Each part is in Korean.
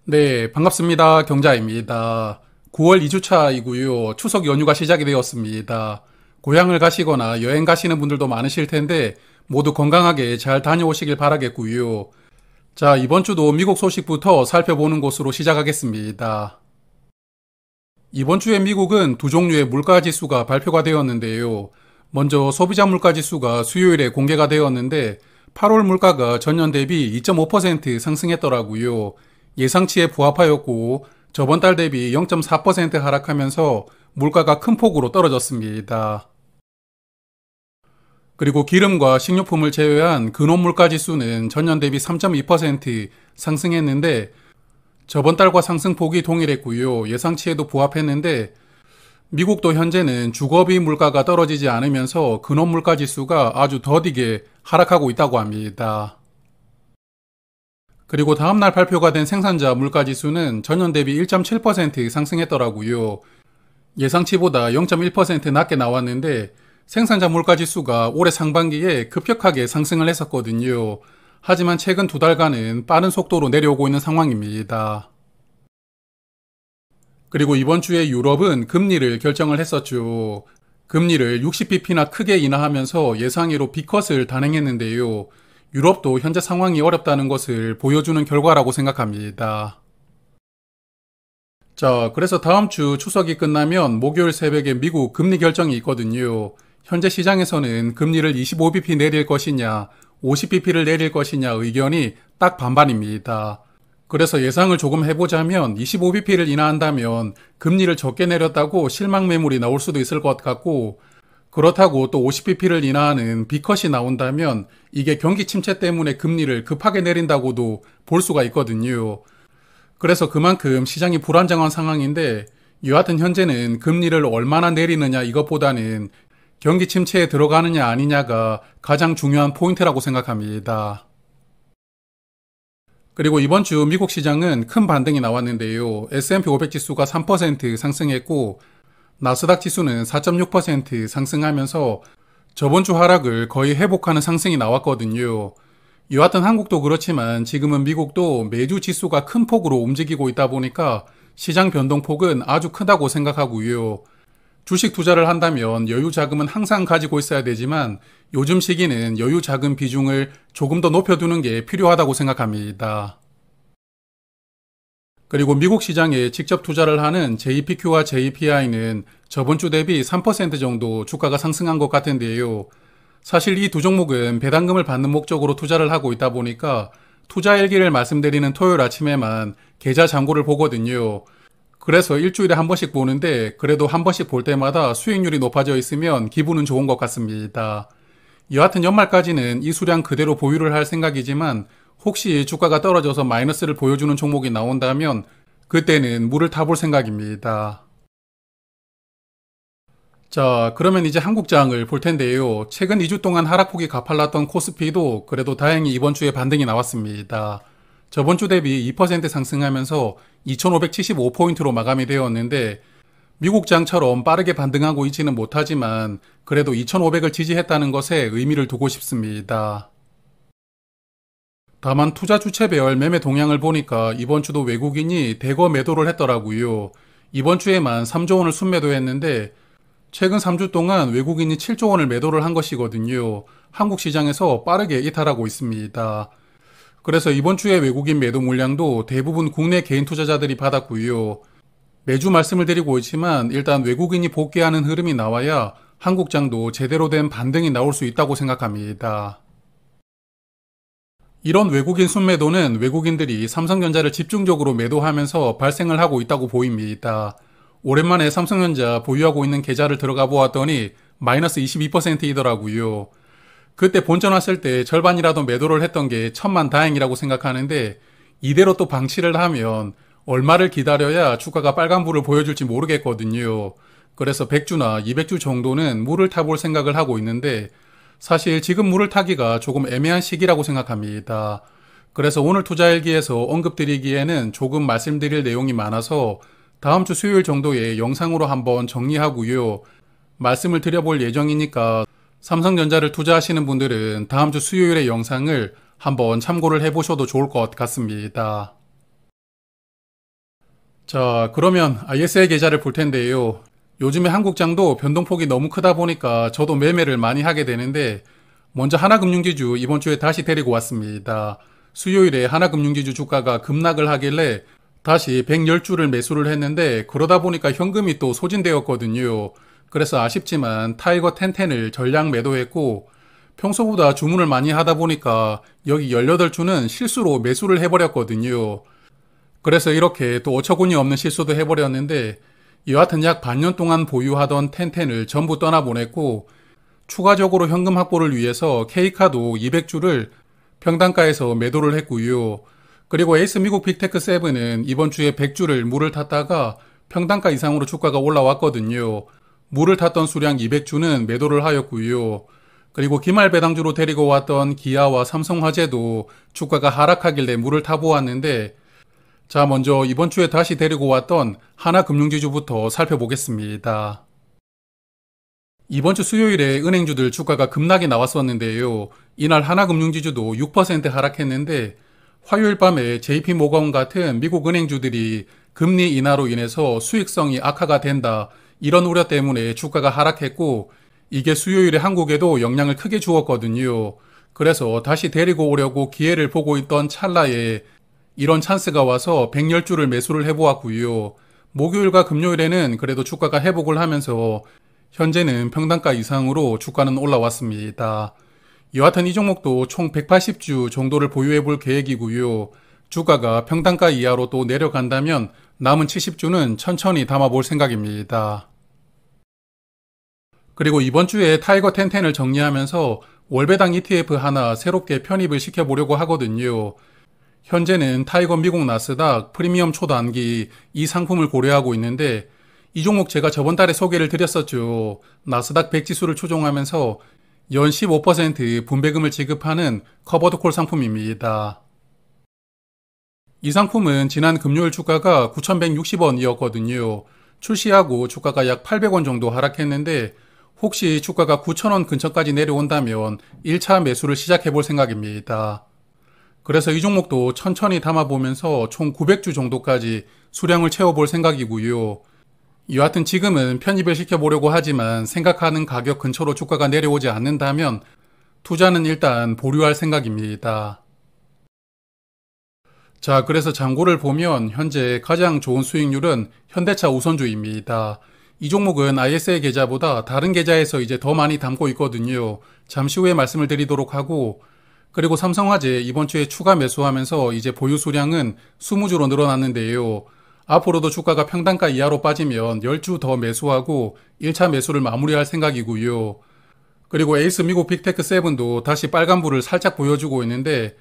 네, 반갑습니다. 경자입니다. 9월 2주차이고요. 추석 연휴가 시작이 되었습니다. 고향을 가시거나 여행 가시는 분들도 많으실 텐데 모두 건강하게 잘 다녀오시길 바라겠고요. 자, 이번 주도 미국 소식부터 살펴보는 것으로 시작하겠습니다. 이번 주에 미국은 두 종류의 물가 지수가 발표가 되었는데요. 먼저 소비자 물가 지수가 수요일에 공개가 되었는데 8월 물가가 전년 대비 2.5% 상승했더라고요. 예상치에 부합하였고 저번 달 대비 0.4% 하락하면서 물가가 큰 폭으로 떨어졌습니다. 그리고 기름과 식료품을 제외한 근원 물가 지수는 전년 대비 3.2% 상승했는데 저번 달과 상승폭이 동일했고요. 예상치에도 부합했는데 미국도 현재는 주거비 물가가 떨어지지 않으면서 근원 물가 지수가 아주 더디게 하락하고 있다고 합니다. 그리고 다음날 발표가 된 생산자 물가 지수는 전년 대비 1.7% 상승했더라고요. 예상치보다 0.1% 낮게 나왔는데 생산자 물가 지수가 올해 상반기에 급격하게 상승을 했었거든요. 하지만 최근 두 달간은 빠른 속도로 내려오고 있는 상황입니다. 그리고 이번 주에 유럽은 금리를 결정을 했었죠. 금리를 60bp나 크게 인하하면서 예상외로 B컷을 단행했는데요. 유럽도 현재 상황이 어렵다는 것을 보여주는 결과라고 생각합니다. 자, 그래서 다음 주 추석이 끝나면 목요일 새벽에 미국 금리 결정이 있거든요. 현재 시장에서는 금리를 25bp 내릴 것이냐, 50bp를 내릴 것이냐 의견이 딱 반반입니다. 그래서 예상을 조금 해보자면 25bp를 인하한다면 금리를 적게 내렸다고 실망 매물이 나올 수도 있을 것 같고, 그렇다고 또 50bp를 인하하는 B컷이 나온다면 이게 경기 침체 때문에 금리를 급하게 내린다고도 볼 수가 있거든요. 그래서 그만큼 시장이 불안정한 상황인데 여하튼 현재는 금리를 얼마나 내리느냐 이것보다는 경기 침체에 들어가느냐 아니냐가 가장 중요한 포인트라고 생각합니다. 그리고 이번 주 미국 시장은 큰 반등이 나왔는데요. S&P 500 지수가 3% 상승했고 나스닥 지수는 4.6% 상승하면서 저번 주 하락을 거의 회복하는 상승이 나왔거든요. 여하튼 한국도 그렇지만 지금은 미국도 매주 지수가 큰 폭으로 움직이고 있다 보니까 시장 변동폭은 아주 크다고 생각하고요. 주식 투자를 한다면 여유 자금은 항상 가지고 있어야 되지만 요즘 시기는 여유 자금 비중을 조금 더 높여두는 게 필요하다고 생각합니다. 그리고 미국 시장에 직접 투자를 하는 JPQ와 JPI는 저번 주 대비 3% 정도 주가가 상승한 것 같은데요. 사실 이 두 종목은 배당금을 받는 목적으로 투자를 하고 있다 보니까 투자 일기를 말씀드리는 토요일 아침에만 계좌 잔고를 보거든요. 그래서 일주일에 한 번씩 보는데 그래도 한 번씩 볼 때마다 수익률이 높아져 있으면 기분은 좋은 것 같습니다. 여하튼 연말까지는 이 수량 그대로 보유를 할 생각이지만 혹시 주가가 떨어져서 마이너스를 보여주는 종목이 나온다면 그때는 물을 타볼 생각입니다. 자, 그러면 이제 한국장을 볼 텐데요. 최근 2주 동안 하락폭이 가팔랐던 코스피도 그래도 다행히 이번 주에 반등이 나왔습니다. 저번 주 대비 2% 상승하면서 2575포인트로 마감이 되었는데 미국장처럼 빠르게 반등하고 있지는 못하지만 그래도 2500을 지지했다는 것에 의미를 두고 싶습니다. 다만 투자 주체별 매매 동향을 보니까 이번 주도 외국인이 대거 매도를 했더라고요. 이번 주에만 3조 원을 순매도했는데 최근 3주 동안 외국인이 7조 원을 매도를 한 것이거든요. 한국 시장에서 빠르게 이탈하고 있습니다. 그래서 이번 주에 외국인 매도 물량도 대부분 국내 개인 투자자들이 받았고요. 매주 말씀을 드리고 있지만 일단 외국인이 복귀하는 흐름이 나와야 한국장도 제대로 된 반등이 나올 수 있다고 생각합니다. 이런 외국인 순매도는 외국인들이 삼성전자를 집중적으로 매도하면서 발생을 하고 있다고 보입니다. 오랜만에 삼성전자 보유하고 있는 계좌를 들어가 보았더니 마이너스 22%이더라고요. 그때 본전 왔을 때 절반이라도 매도를 했던 게 천만 다행이라고 생각하는데 이대로 또 방치를 하면 얼마를 기다려야 주가가 빨간불을 보여줄지 모르겠거든요. 그래서 100주나 200주 정도는 물을 타볼 생각을 하고 있는데 사실 지금 물을 타기가 조금 애매한 시기라고 생각합니다. 그래서 오늘 투자일기에서 언급드리기에는 조금 말씀드릴 내용이 많아서 다음 주 수요일 정도에 영상으로 한번 정리하고요. 말씀을 드려볼 예정이니까 삼성전자를 투자하시는 분들은 다음 주 수요일의 영상을 한번 참고를 해보셔도 좋을 것 같습니다. 자, 그러면 ISA 계좌를 볼 텐데요. 요즘에 한국장도 변동폭이 너무 크다 보니까 저도 매매를 많이 하게 되는데, 먼저 하나금융지주 이번 주에 다시 데리고 왔습니다. 수요일에 하나금융지주 주가가 급락을 하길래 다시 110주를 매수를 했는데, 그러다 보니까 현금이 또 소진되었거든요. 그래서 아쉽지만 타이거 1010을 전량 매도했고, 평소보다 주문을 많이 하다 보니까 여기 18주는 실수로 매수를 해버렸거든요. 그래서 이렇게 또 어처구니 없는 실수도 해버렸는데, 여하튼 약 반년 동안 보유하던 텐텐을 전부 떠나보냈고, 추가적으로 현금 확보를 위해서 K카도 200주를 평단가에서 매도를 했고요. 그리고 에이스 미국 빅테크 7은 이번 주에 100주를 물을 탔다가 평단가 이상으로 주가가 올라왔거든요. 물을 탔던 수량 200주는 매도를 하였고요. 그리고 기말 배당주로 데리고 왔던 기아와 삼성화재도 주가가 하락하길래 물을 타보았는데, 자, 먼저 이번 주에 다시 데리고 왔던 하나금융지주부터 살펴보겠습니다. 이번 주 수요일에 은행주들 주가가 급락이 나왔었는데요. 이날 하나금융지주도 6% 하락했는데, 화요일 밤에 JP모건 같은 미국 은행주들이 금리 인하로 인해서 수익성이 악화가 된다, 이런 우려 때문에 주가가 하락했고, 이게 수요일에 한국에도 영향을 크게 주었거든요. 그래서 다시 데리고 오려고 기회를 보고 있던 찰나에 이런 찬스가 와서 110주를 매수를 해보았고요. 목요일과 금요일에는 그래도 주가가 회복을 하면서 현재는 평단가 이상으로 주가는 올라왔습니다. 여하튼 이 종목도 총 180주 정도를 보유해 볼 계획이고요. 주가가 평단가 이하로 또 내려간다면 남은 70주는 천천히 담아 볼 생각입니다. 그리고 이번 주에 타이거 1010을 정리하면서 월배당 ETF 하나 새롭게 편입을 시켜보려고 하거든요. 현재는 타이거 미국 나스닥 프리미엄 초단기 이 상품을 고려하고 있는데, 이 종목 제가 저번 달에 소개를 드렸었죠. 나스닥 100 지수를 추종하면서 연 15% 분배금을 지급하는 커버드콜 상품입니다. 이 상품은 지난 금요일 주가가 9,160원이었거든요. 출시하고 주가가 약 800원 정도 하락했는데, 혹시 주가가 9,000원 근처까지 내려온다면 1차 매수를 시작해 볼 생각입니다. 그래서 이 종목도 천천히 담아보면서 총 900주 정도까지 수량을 채워볼 생각이고요. 여하튼 지금은 편입을 시켜보려고 하지만 생각하는 가격 근처로 주가가 내려오지 않는다면 투자는 일단 보류할 생각입니다. 자, 그래서 잔고를 보면 현재 가장 좋은 수익률은 현대차 우선주입니다. 이 종목은 ISA 계좌보다 다른 계좌에서 이제 더 많이 담고 있거든요. 잠시 후에 말씀을 드리도록 하고, 그리고 삼성화재 이번 주에 추가 매수하면서 이제 보유 수량은 20주로 늘어났는데요. 앞으로도 주가가 평단가 이하로 빠지면 10주 더 매수하고 1차 매수를 마무리할 생각이고요. 그리고 에이스 미국 빅테크 7도 다시 빨간불을 살짝 보여주고 있는데,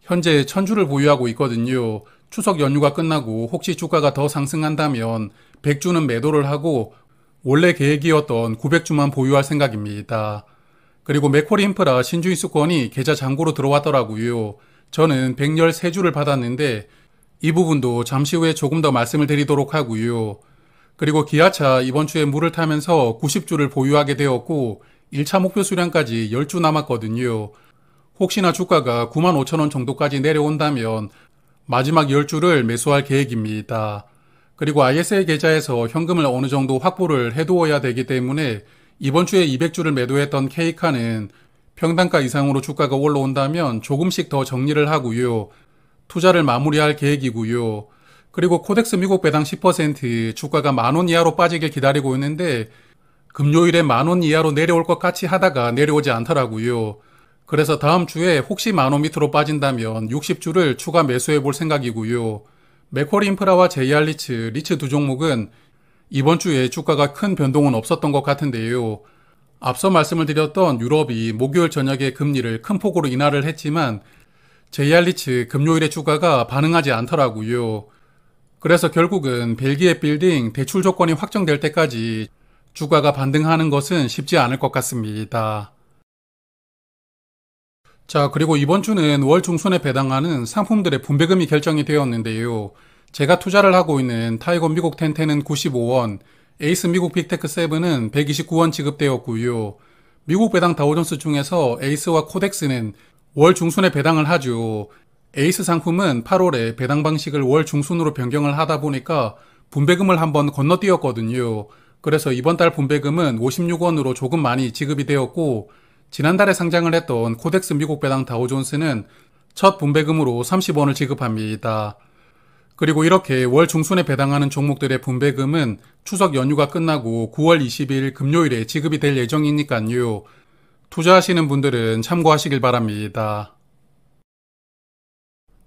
현재 1000주를 보유하고 있거든요. 추석 연휴가 끝나고 혹시 주가가 더 상승한다면 100주는 매도를 하고 원래 계획이었던 900주만 보유할 생각입니다. 그리고 맥쿼리 인프라 신주인수권이 계좌 잔고로 들어왔더라고요. 저는 113주를 받았는데 이 부분도 잠시 후에 조금 더 말씀을 드리도록 하고요. 그리고 기아차 이번 주에 물을 타면서 90주를 보유하게 되었고 1차 목표 수량까지 10주 남았거든요. 혹시나 주가가 95,000원 정도까지 내려온다면 마지막 10주를 매수할 계획입니다. 그리고 ISA 계좌에서 현금을 어느 정도 확보를 해두어야 되기 때문에 이번 주에 200주를 매도했던 K카는 평단가 이상으로 주가가 올라온다면 조금씩 더 정리를 하고요. 투자를 마무리할 계획이고요. 그리고 코덱스 미국 배당 10% 주가가 10,000원 이하로 빠지길 기다리고 있는데 금요일에 10,000원 이하로 내려올 것 같이 하다가 내려오지 않더라고요. 그래서 다음 주에 혹시 10,000원 밑으로 빠진다면 60주를 추가 매수해 볼 생각이고요. 맥쿼리 인프라와 JR 리츠 두 종목은 이번 주에 주가가 큰 변동은 없었던 것 같은데요. 앞서 말씀을 드렸던 유럽이 목요일 저녁에 금리를 큰 폭으로 인하를 했지만 JR 리츠 금요일에 주가가 반응하지 않더라고요. 그래서 결국은 벨기에 빌딩 대출 조건이 확정될 때까지 주가가 반등하는 것은 쉽지 않을 것 같습니다. 자, 그리고 이번 주는 월 중순에 배당하는 상품들의 분배금이 결정이 되었는데요. 제가 투자를 하고 있는 타이거 미국 1010은 95원, 에이스 미국 빅테크 7은 129원 지급되었고요. 미국 배당 다우존스 중에서 에이스와 코덱스는 월 중순에 배당을 하죠. 에이스 상품은 8월에 배당 방식을 월 중순으로 변경을 하다 보니까 분배금을 한번 건너뛰었거든요. 그래서 이번 달 분배금은 56원으로 조금 많이 지급이 되었고, 지난달에 상장을 했던 코덱스 미국 배당 다우존스는 첫 분배금으로 30원을 지급합니다. 그리고 이렇게 월 중순에 배당하는 종목들의 분배금은 추석 연휴가 끝나고 9월 20일 금요일에 지급이 될 예정이니까요. 투자하시는 분들은 참고하시길 바랍니다.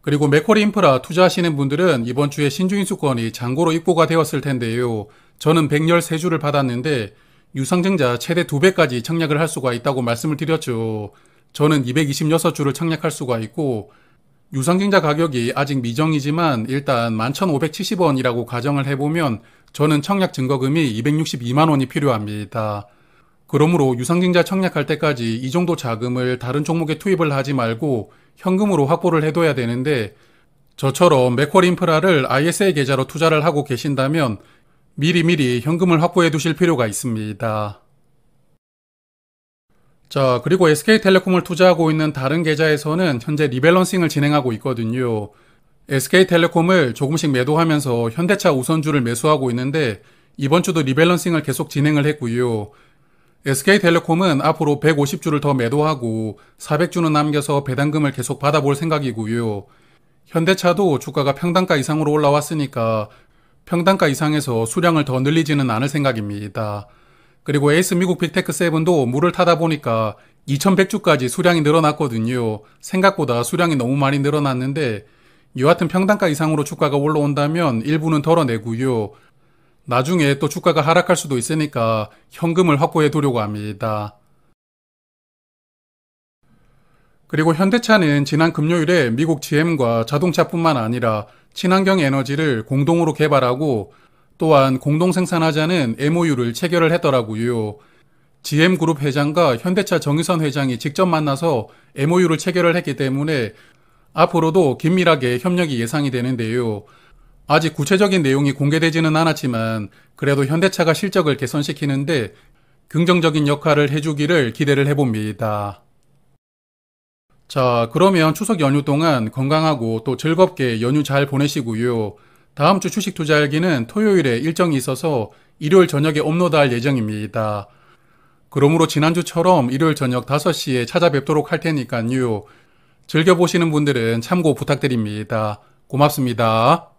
그리고 맥쿼리 인프라 투자하시는 분들은 이번 주에 신주인수권이 잔고로 입고가 되었을 텐데요. 저는 113주를 받았는데 유상증자 최대 2배까지 청약을 할 수가 있다고 말씀을 드렸죠. 저는 226주를 청약할 수가 있고 유상증자 가격이 아직 미정이지만 일단 11,570원이라고 가정을 해보면 저는 청약 증거금이 262만원이 필요합니다. 그러므로 유상증자 청약할 때까지 이 정도 자금을 다른 종목에 투입을 하지 말고 현금으로 확보를 해둬야 되는데 저처럼 맥쿼리 인프라를 ISA 계좌로 투자를 하고 계신다면 미리미리 현금을 확보해 두실 필요가 있습니다. 자, 그리고 SK텔레콤을 투자하고 있는 다른 계좌에서는 현재 리밸런싱을 진행하고 있거든요. SK텔레콤을 조금씩 매도하면서 현대차 우선주를 매수하고 있는데 이번 주도 리밸런싱을 계속 진행을 했고요. SK텔레콤은 앞으로 150주를 더 매도하고 400주는 남겨서 배당금을 계속 받아볼 생각이고요. 현대차도 주가가 평단가 이상으로 올라왔으니까 평단가 이상에서 수량을 더 늘리지는 않을 생각입니다. 그리고 에이스 미국 빅테크7도 물을 타다 보니까 2100주까지 수량이 늘어났거든요. 생각보다 수량이 너무 많이 늘어났는데 여하튼 평단가 이상으로 주가가 올라온다면 일부는 덜어내고요. 나중에 또 주가가 하락할 수도 있으니까 현금을 확보해 두려고 합니다. 그리고 현대차는 지난 금요일에 미국 GM과 자동차뿐만 아니라 친환경 에너지를 공동으로 개발하고 또한 공동 생산하자는 MOU를 체결을 했더라고요. GM그룹 회장과 현대차 정유선 회장이 직접 만나서 MOU를 체결을 했기 때문에 앞으로도 긴밀하게 협력이 예상이 되는데요. 아직 구체적인 내용이 공개되지는 않았지만 그래도 현대차가 실적을 개선시키는데 긍정적인 역할을 해주기를 기대를 해봅니다. 자, 그러면 추석 연휴 동안 건강하고 또 즐겁게 연휴 잘 보내시고요. 다음 주 주식 투자 일기는 토요일에 일정이 있어서 일요일 저녁에 업로드할 예정입니다. 그러므로 지난주처럼 일요일 저녁 5시에 찾아뵙도록 할 테니까요. 즐겨보시는 분들은 참고 부탁드립니다. 고맙습니다.